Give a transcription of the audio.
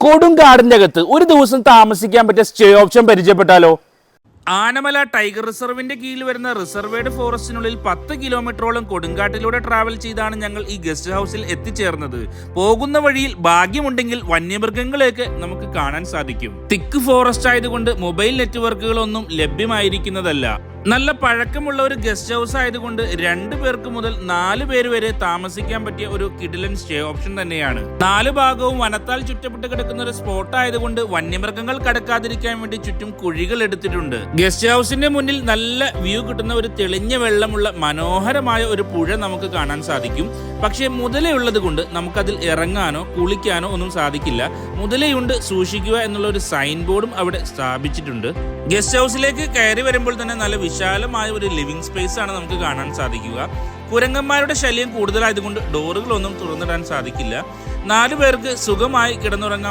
കൊടുങ്കാടിന്റെ അകത്ത് ഒരു ദിവസം താമസിക്കാൻ പറ്റിയ സ്റ്റേ ഓപ്ഷൻ പരിചയപ്പെട്ടാലോ? ആനമല ടൈഗർ റിസർവിന്റെ കീഴിൽ വരുന്ന റിസർവേഡ് ഫോറസ്റ്റിനുള്ളിൽ 10 കിലോമീറ്ററോളം കൊടുങ്കാട്ടിലൂടെ ട്രാവൽ ചെയ്താണ് ഞങ്ങൾ ഈ ഗസ്റ്റ് ഹൗസിൽ എത്തിച്ചേർന്നത്. പോകുന്ന വഴിയിൽ ഭാഗ്യമുണ്ടെങ്കിൽ വന്യമൃഗങ്ങളെയൊക്കെ നമുക്ക് കാണാൻ സാധിക്കും. തിക്ക് ഫോറസ്റ്റ് ആയതുകൊണ്ട് മൊബൈൽ നെറ്റ്വർക്കുകളൊന്നും ലഭ്യമായിരിക്കുന്നതല്ല. നല്ല പഴക്കമുള്ള ഒരു ഗസ്റ്റ് ഹൗസ് ആയതുകൊണ്ട് 2 പേർക്ക് മുതൽ 4 പേര് വരെ താമസിക്കാൻ പറ്റിയ ഒരു കിടിലൻ സ്റ്റേ ഓപ്ഷൻ തന്നെയാണ്. 4 ഭാഗവും വനത്താൽ ചുറ്റപ്പെട്ട് കിടക്കുന്ന ഒരു സ്പോട്ട് ആയതുകൊണ്ട് വന്യമൃഗങ്ങൾ കടക്കാതിരിക്കാൻ വേണ്ടി ചുറ്റും കുഴികൾ എടുത്തിട്ടുണ്ട്. ഗസ്റ്റ് ഹൗസിന്റെ മുന്നിൽ നല്ല വ്യൂ കിട്ടുന്ന ഒരു തെളിഞ്ഞ വെള്ളമുള്ള മനോഹരമായ ഒരു പുഴ നമുക്ക് കാണാൻ സാധിക്കും. പക്ഷേ മുതലയുള്ളത് കൊണ്ട് നമുക്കതിൽ ഇറങ്ങാനോ കുളിക്കാനോ ഒന്നും സാധിക്കില്ല. മുതലയുണ്ട്, സൂക്ഷിക്കുക എന്നുള്ള ഒരു സൈൻ ബോർഡും അവിടെ സ്ഥാപിച്ചിട്ടുണ്ട്. ഗസ്റ്റ് ഹൗസിലേക്ക് കയറി വരുമ്പോൾ തന്നെ നല്ല വിശാലമായ ഒരു ലിവിംഗ് സ്പേസ് ആണ് നമുക്ക് കാണാൻ സാധിക്കുക. കുരങ്ങന്മാരുടെ ശല്യം കൂടുതലായതുകൊണ്ട് ഡോറുകളൊന്നും തുറന്നിടാൻ സാധിക്കില്ല. 4 പേർക്ക് സുഖമായി കിടന്നുറങ്ങാൻ